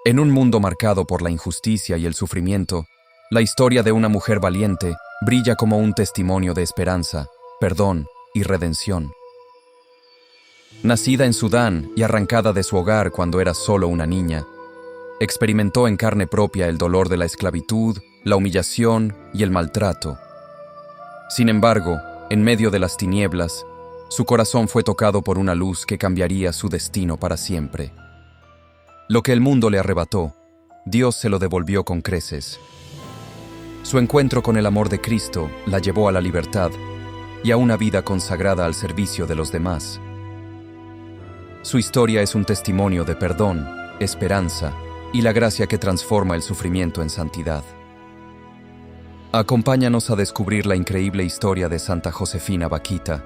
En un mundo marcado por la injusticia y el sufrimiento, la historia de una mujer valiente brilla como un testimonio de esperanza, perdón y redención. Nacida en Sudán y arrancada de su hogar cuando era solo una niña, experimentó en carne propia el dolor de la esclavitud, la humillación y el maltrato. Sin embargo, en medio de las tinieblas, su corazón fue tocado por una luz que cambiaría su destino para siempre. Lo que el mundo le arrebató, Dios se lo devolvió con creces. Su encuentro con el amor de Cristo la llevó a la libertad y a una vida consagrada al servicio de los demás. Su historia es un testimonio de perdón, esperanza y la gracia que transforma el sufrimiento en santidad. Acompáñanos a descubrir la increíble historia de Santa Josefina Bakhita,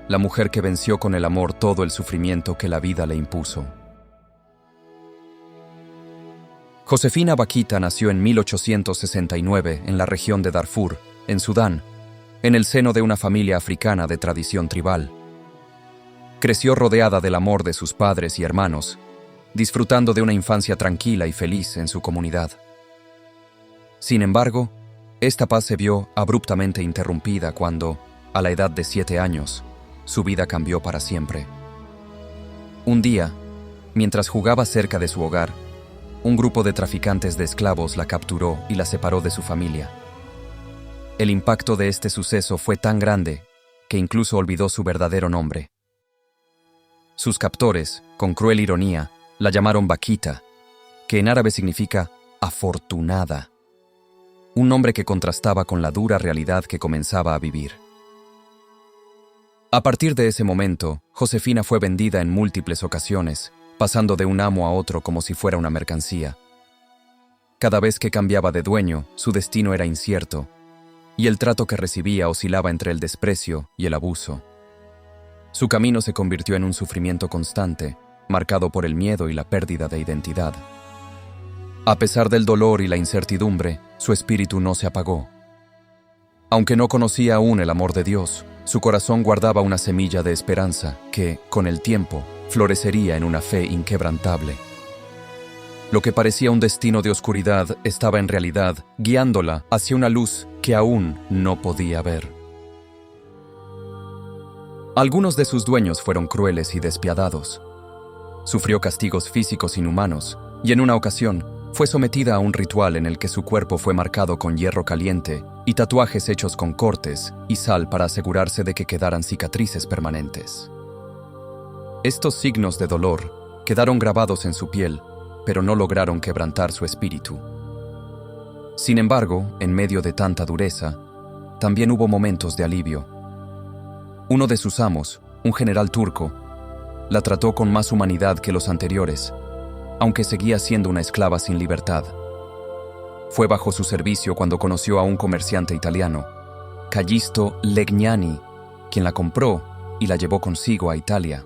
la mujer que venció con el amor todo el sufrimiento que la vida le impuso. Josefina Bakhita nació en 1869 en la región de Darfur, en Sudán, en el seno de una familia africana de tradición tribal. Creció rodeada del amor de sus padres y hermanos, disfrutando de una infancia tranquila y feliz en su comunidad. Sin embargo, esta paz se vio abruptamente interrumpida cuando, a la edad de 7 años, su vida cambió para siempre. Un día, mientras jugaba cerca de su hogar, un grupo de traficantes de esclavos la capturó y la separó de su familia. El impacto de este suceso fue tan grande que incluso olvidó su verdadero nombre. Sus captores, con cruel ironía, la llamaron Bakhita, que en árabe significa afortunada, un nombre que contrastaba con la dura realidad que comenzaba a vivir. A partir de ese momento, Josefina fue vendida en múltiples ocasiones, pasando de un amo a otro como si fuera una mercancía. Cada vez que cambiaba de dueño, su destino era incierto, y el trato que recibía oscilaba entre el desprecio y el abuso. Su camino se convirtió en un sufrimiento constante, marcado por el miedo y la pérdida de identidad. A pesar del dolor y la incertidumbre, su espíritu no se apagó. Aunque no conocía aún el amor de Dios, su corazón guardaba una semilla de esperanza que, con el tiempo, florecería en una fe inquebrantable. Lo que parecía un destino de oscuridad estaba en realidad guiándola hacia una luz que aún no podía ver. Algunos de sus dueños fueron crueles y despiadados. Sufrió castigos físicos inhumanos y en una ocasión fue sometida a un ritual en el que su cuerpo fue marcado con hierro caliente y tatuajes hechos con cortes y sal para asegurarse de que quedaran cicatrices permanentes. Estos signos de dolor quedaron grabados en su piel, pero no lograron quebrantar su espíritu. Sin embargo, en medio de tanta dureza, también hubo momentos de alivio. Uno de sus amos, un general turco, la trató con más humanidad que los anteriores, aunque seguía siendo una esclava sin libertad. Fue bajo su servicio cuando conoció a un comerciante italiano, Callisto Legnani, quien la compró y la llevó consigo a Italia.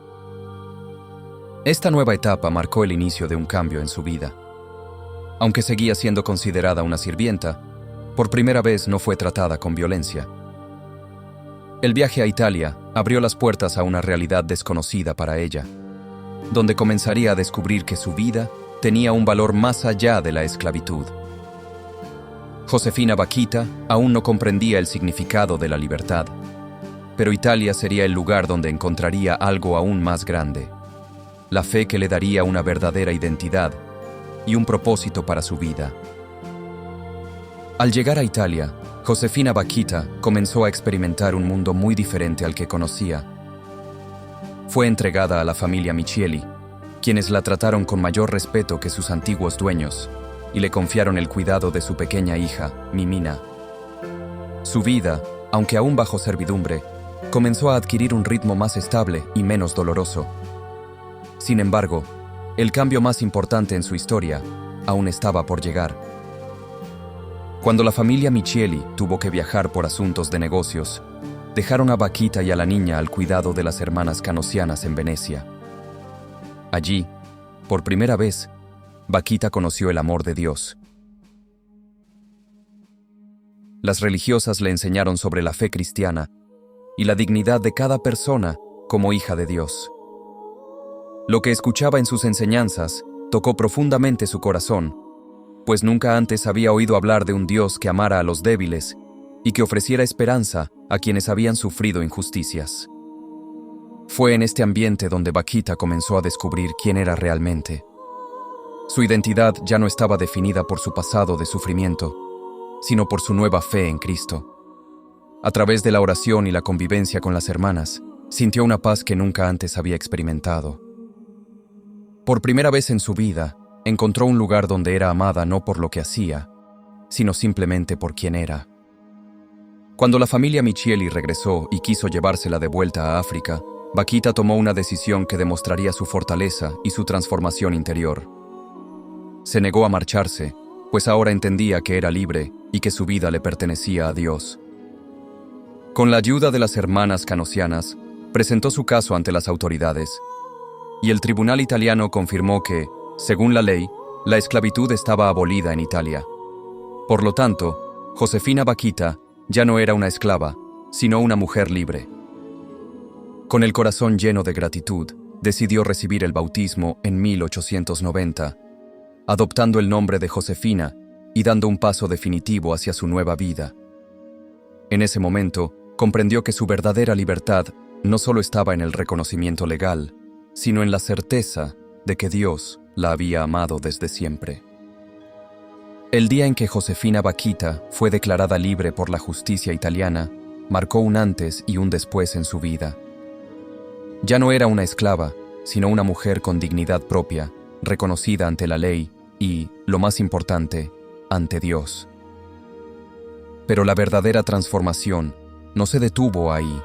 Esta nueva etapa marcó el inicio de un cambio en su vida. Aunque seguía siendo considerada una sirvienta, por primera vez no fue tratada con violencia. El viaje a Italia abrió las puertas a una realidad desconocida para ella, donde comenzaría a descubrir que su vida tenía un valor más allá de la esclavitud. Josefina Bakhita aún no comprendía el significado de la libertad, pero Italia sería el lugar donde encontraría algo aún más grande, la fe que le daría una verdadera identidad y un propósito para su vida. Al llegar a Italia, Josefina Bakhita comenzó a experimentar un mundo muy diferente al que conocía. Fue entregada a la familia Michieli, quienes la trataron con mayor respeto que sus antiguos dueños y le confiaron el cuidado de su pequeña hija, Mimina. Su vida, aunque aún bajo servidumbre, comenzó a adquirir un ritmo más estable y menos doloroso. Sin embargo, el cambio más importante en su historia aún estaba por llegar. Cuando la familia Michieli tuvo que viajar por asuntos de negocios, dejaron a Bakhita y a la niña al cuidado de las hermanas canosianas en Venecia. Allí, por primera vez, Bakhita conoció el amor de Dios. Las religiosas le enseñaron sobre la fe cristiana y la dignidad de cada persona como hija de Dios. Lo que escuchaba en sus enseñanzas tocó profundamente su corazón, pues nunca antes había oído hablar de un Dios que amara a los débiles y que ofreciera esperanza a quienes habían sufrido injusticias. Fue en este ambiente donde Bakita comenzó a descubrir quién era realmente. Su identidad ya no estaba definida por su pasado de sufrimiento, sino por su nueva fe en Cristo. A través de la oración y la convivencia con las hermanas, sintió una paz que nunca antes había experimentado. Por primera vez en su vida, encontró un lugar donde era amada no por lo que hacía, sino simplemente por quien era. Cuando la familia Michieli regresó y quiso llevársela de vuelta a África, Bakita tomó una decisión que demostraría su fortaleza y su transformación interior. Se negó a marcharse, pues ahora entendía que era libre y que su vida le pertenecía a Dios. Con la ayuda de las hermanas canosianas, presentó su caso ante las autoridades, y el tribunal italiano confirmó que, según la ley, la esclavitud estaba abolida en Italia. Por lo tanto, Josefina Bakita ya no era una esclava, sino una mujer libre. Con el corazón lleno de gratitud, decidió recibir el bautismo en 1890, adoptando el nombre de Josefina y dando un paso definitivo hacia su nueva vida. En ese momento, comprendió que su verdadera libertad no solo estaba en el reconocimiento legal, sino en la certeza de que Dios la había amado desde siempre. El día en que Josefina Bakita fue declarada libre por la justicia italiana, marcó un antes y un después en su vida. Ya no era una esclava, sino una mujer con dignidad propia, reconocida ante la ley y, lo más importante, ante Dios. Pero la verdadera transformación no se detuvo ahí.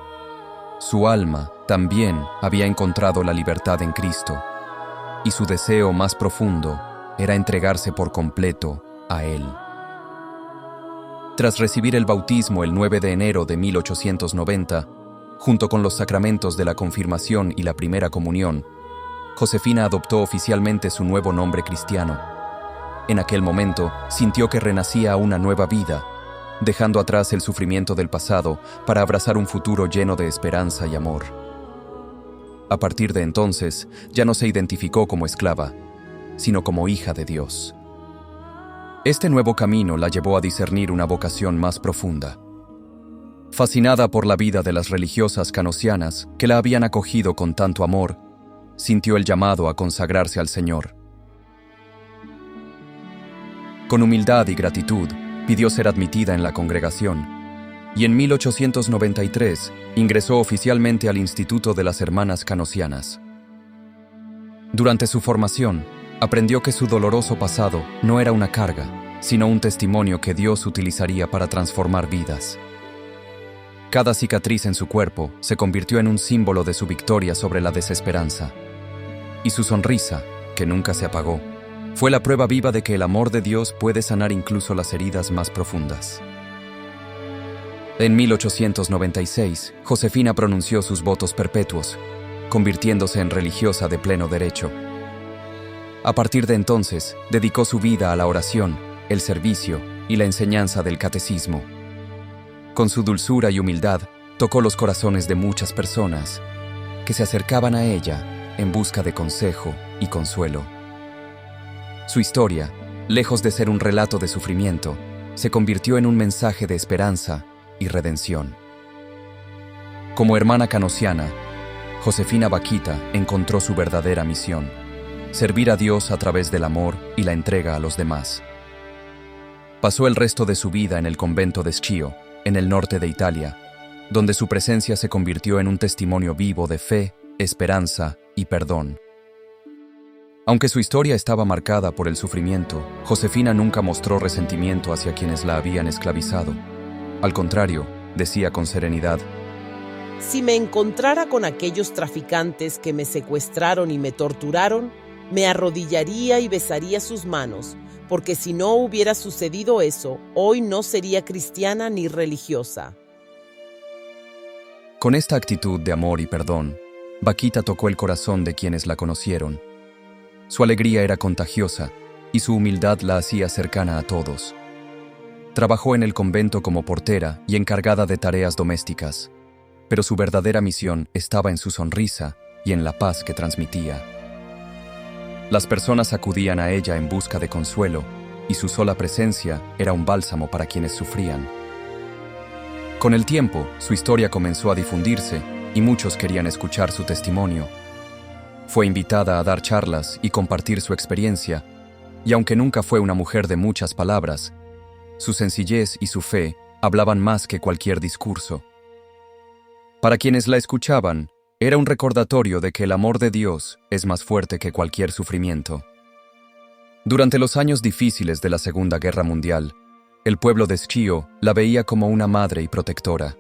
Su alma también había encontrado la libertad en Cristo, y su deseo más profundo era entregarse por completo a Él. Tras recibir el bautismo el 9 de enero de 1890, junto con los sacramentos de la confirmación y la primera comunión, Josefina adoptó oficialmente su nuevo nombre cristiano. En aquel momento, sintió que renacía a una nueva vida, dejando atrás el sufrimiento del pasado para abrazar un futuro lleno de esperanza y amor. A partir de entonces, ya no se identificó como esclava, sino como hija de Dios. Este nuevo camino la llevó a discernir una vocación más profunda. Fascinada por la vida de las religiosas canosianas que la habían acogido con tanto amor, sintió el llamado a consagrarse al Señor. Con humildad y gratitud, pidió ser admitida en la congregación, y en 1893 ingresó oficialmente al Instituto de las Hermanas Canosianas. Durante su formación, aprendió que su doloroso pasado no era una carga, sino un testimonio que Dios utilizaría para transformar vidas. Cada cicatriz en su cuerpo se convirtió en un símbolo de su victoria sobre la desesperanza. Y su sonrisa, que nunca se apagó, fue la prueba viva de que el amor de Dios puede sanar incluso las heridas más profundas. En 1896, Josefina pronunció sus votos perpetuos, convirtiéndose en religiosa de pleno derecho. A partir de entonces, dedicó su vida a la oración, el servicio y la enseñanza del catecismo. Con su dulzura y humildad, tocó los corazones de muchas personas que se acercaban a ella en busca de consejo y consuelo. Su historia, lejos de ser un relato de sufrimiento, se convirtió en un mensaje de esperanza y redención. Como hermana canosiana, Josefina Bakita encontró su verdadera misión: servir a Dios a través del amor y la entrega a los demás. Pasó el resto de su vida en el convento de Schio, en el norte de Italia, donde su presencia se convirtió en un testimonio vivo de fe, esperanza y perdón. Aunque su historia estaba marcada por el sufrimiento, Josefina nunca mostró resentimiento hacia quienes la habían esclavizado. Al contrario, decía con serenidad: si me encontrara con aquellos traficantes que me secuestraron y me torturaron, me arrodillaría y besaría sus manos, porque si no hubiera sucedido eso, hoy no sería cristiana ni religiosa. Con esta actitud de amor y perdón, Bakita tocó el corazón de quienes la conocieron. Su alegría era contagiosa y su humildad la hacía cercana a todos. Trabajó en el convento como portera y encargada de tareas domésticas, pero su verdadera misión estaba en su sonrisa y en la paz que transmitía. Las personas acudían a ella en busca de consuelo, y su sola presencia era un bálsamo para quienes sufrían. Con el tiempo, su historia comenzó a difundirse y muchos querían escuchar su testimonio. Fue invitada a dar charlas y compartir su experiencia, y aunque nunca fue una mujer de muchas palabras, su sencillez y su fe hablaban más que cualquier discurso. Para quienes la escuchaban, era un recordatorio de que el amor de Dios es más fuerte que cualquier sufrimiento. Durante los años difíciles de la Segunda Guerra Mundial, el pueblo de Schio la veía como una madre y protectora.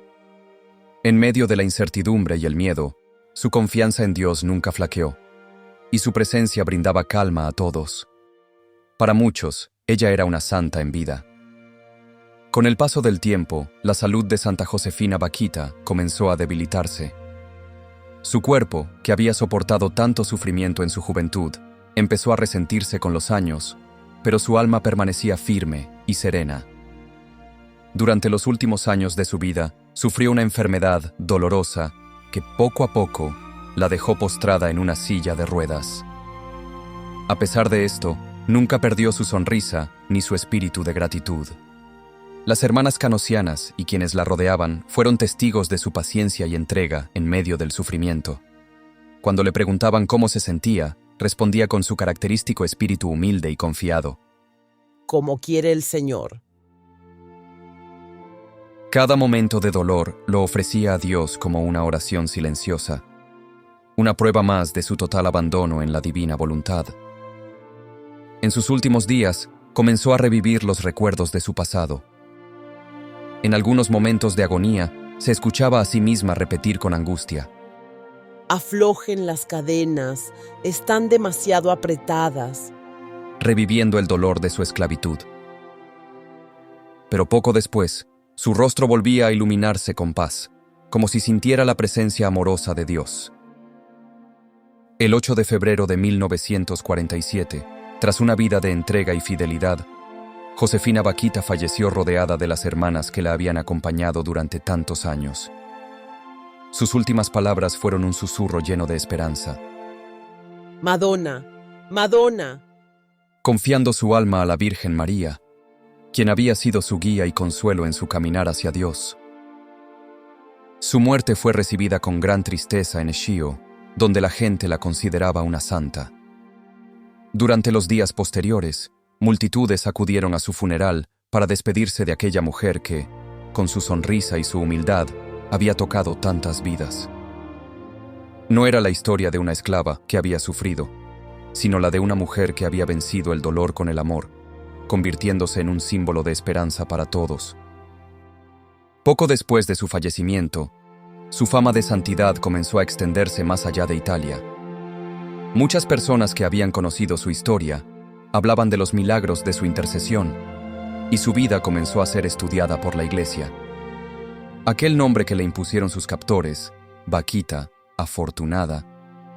En medio de la incertidumbre y el miedo, su confianza en Dios nunca flaqueó, y su presencia brindaba calma a todos. Para muchos, ella era una santa en vida. Con el paso del tiempo, la salud de Santa Josefina Bakhita comenzó a debilitarse. Su cuerpo, que había soportado tanto sufrimiento en su juventud, empezó a resentirse con los años, pero su alma permanecía firme y serena. Durante los últimos años de su vida, sufrió una enfermedad dolorosa que poco a poco la dejó postrada en una silla de ruedas. A pesar de esto, nunca perdió su sonrisa ni su espíritu de gratitud. Las hermanas canosianas y quienes la rodeaban fueron testigos de su paciencia y entrega en medio del sufrimiento. Cuando le preguntaban cómo se sentía, respondía con su característico espíritu humilde y confiado: Como quiere el Señor. Cada momento de dolor lo ofrecía a Dios como una oración silenciosa, una prueba más de su total abandono en la divina voluntad. En sus últimos días, comenzó a revivir los recuerdos de su pasado. En algunos momentos de agonía, se escuchaba a sí misma repetir con angustia: Aflojen las cadenas, están demasiado apretadas. Reviviendo el dolor de su esclavitud. Pero poco después, su rostro volvía a iluminarse con paz, como si sintiera la presencia amorosa de Dios. El 8 de febrero de 1947, tras una vida de entrega y fidelidad, Josefina Bakhita falleció rodeada de las hermanas que la habían acompañado durante tantos años. Sus últimas palabras fueron un susurro lleno de esperanza. Madonna, Madonna. Confiando su alma a la Virgen María, quien había sido su guía y consuelo en su caminar hacia Dios. Su muerte fue recibida con gran tristeza en Schio, donde la gente la consideraba una santa. Durante los días posteriores, multitudes acudieron a su funeral para despedirse de aquella mujer que, con su sonrisa y su humildad, había tocado tantas vidas. No era la historia de una esclava que había sufrido, sino la de una mujer que había vencido el dolor con el amor, convirtiéndose en un símbolo de esperanza para todos. Poco después de su fallecimiento, su fama de santidad comenzó a extenderse más allá de Italia. Muchas personas que habían conocido su historia hablaban de los milagros de su intercesión, y su vida comenzó a ser estudiada por la Iglesia. Aquel nombre que le impusieron sus captores, Bakhita, afortunada,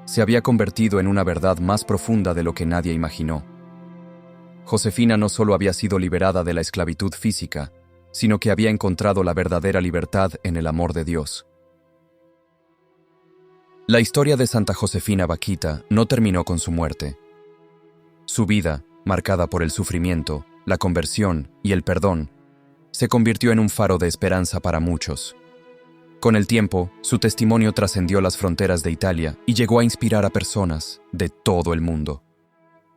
se había convertido en una verdad más profunda de lo que nadie imaginó. Josefina no solo había sido liberada de la esclavitud física, sino que había encontrado la verdadera libertad en el amor de Dios. La historia de Santa Josefina Bakhita no terminó con su muerte. Su vida, marcada por el sufrimiento, la conversión y el perdón, se convirtió en un faro de esperanza para muchos. Con el tiempo, su testimonio trascendió las fronteras de Italia y llegó a inspirar a personas de todo el mundo,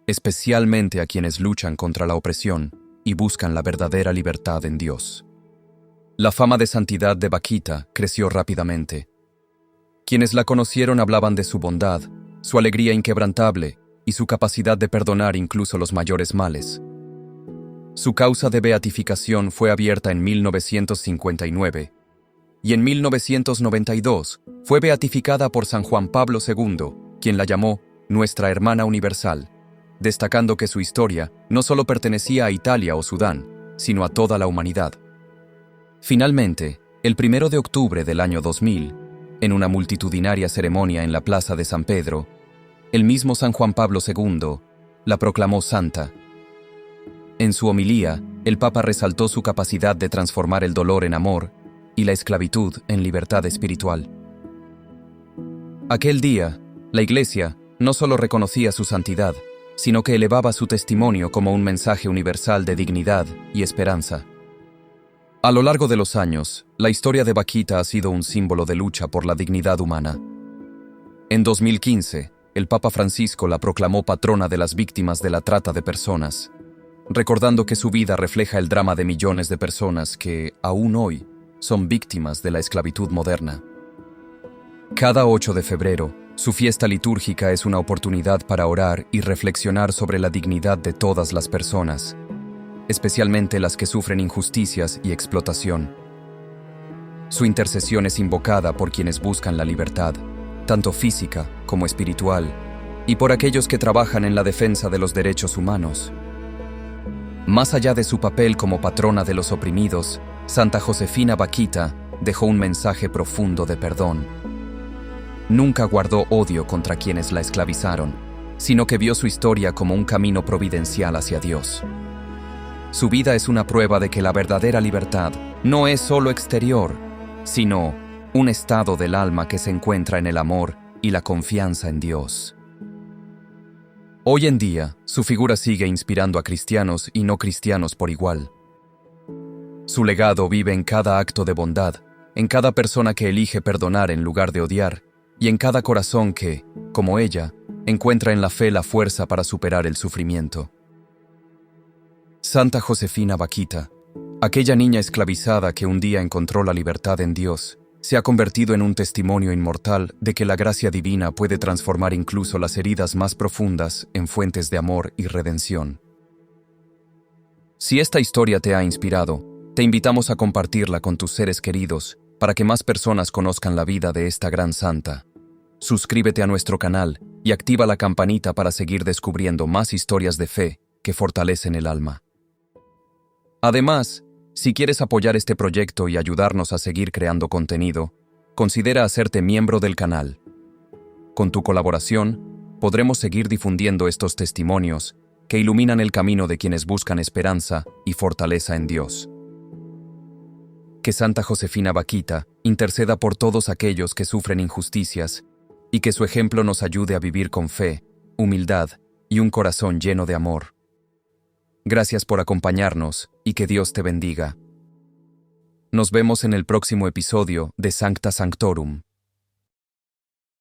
especialmente a quienes luchan contra la opresión y buscan la verdadera libertad en Dios. La fama de santidad de Bakhita creció rápidamente. Quienes la conocieron hablaban de su bondad, su alegría inquebrantable y su capacidad de perdonar incluso los mayores males. Su causa de beatificación fue abierta en 1959 y en 1992 fue beatificada por San Juan Pablo II, quien la llamó Nuestra Hermana Universal, destacando que su historia no solo pertenecía a Italia o Sudán, sino a toda la humanidad. Finalmente, el 1 de octubre del año 2000, en una multitudinaria ceremonia en la Plaza de San Pedro, el mismo San Juan Pablo II la proclamó santa. En su homilía, el Papa resaltó su capacidad de transformar el dolor en amor y la esclavitud en libertad espiritual. Aquel día, la Iglesia no solo reconocía su santidad, sino que elevaba su testimonio como un mensaje universal de dignidad y esperanza. A lo largo de los años, la historia de Vaquita ha sido un símbolo de lucha por la dignidad humana. En 2015, el Papa Francisco la proclamó patrona de las víctimas de la trata de personas, recordando que su vida refleja el drama de millones de personas que, aún hoy, son víctimas de la esclavitud moderna. Cada 8 de febrero, su fiesta litúrgica es una oportunidad para orar y reflexionar sobre la dignidad de todas las personas, especialmente las que sufren injusticias y explotación. Su intercesión es invocada por quienes buscan la libertad, tanto física como espiritual, y por aquellos que trabajan en la defensa de los derechos humanos. Más allá de su papel como patrona de los oprimidos, Santa Josefina Vaquita dejó un mensaje profundo de perdón. Nunca guardó odio contra quienes la esclavizaron, sino que vio su historia como un camino providencial hacia Dios. Su vida es una prueba de que la verdadera libertad no es solo exterior, sino un estado del alma que se encuentra en el amor y la confianza en Dios. Hoy en día, su figura sigue inspirando a cristianos y no cristianos por igual. Su legado vive en cada acto de bondad, en cada persona que elige perdonar en lugar de odiar, y en cada corazón que, como ella, encuentra en la fe la fuerza para superar el sufrimiento. Santa Josefina Vaquita, aquella niña esclavizada que un día encontró la libertad en Dios, se ha convertido en un testimonio inmortal de que la gracia divina puede transformar incluso las heridas más profundas en fuentes de amor y redención. Si esta historia te ha inspirado, te invitamos a compartirla con tus seres queridos para que más personas conozcan la vida de esta gran santa. Suscríbete a nuestro canal y activa la campanita para seguir descubriendo más historias de fe que fortalecen el alma. Además, si quieres apoyar este proyecto y ayudarnos a seguir creando contenido, considera hacerte miembro del canal. Con tu colaboración, podremos seguir difundiendo estos testimonios que iluminan el camino de quienes buscan esperanza y fortaleza en Dios. Que Santa Josefina Vaquita interceda por todos aquellos que sufren injusticias y que su ejemplo nos ayude a vivir con fe, humildad y un corazón lleno de amor. Gracias por acompañarnos y que Dios te bendiga. Nos vemos en el próximo episodio de Sancta Sanctorum.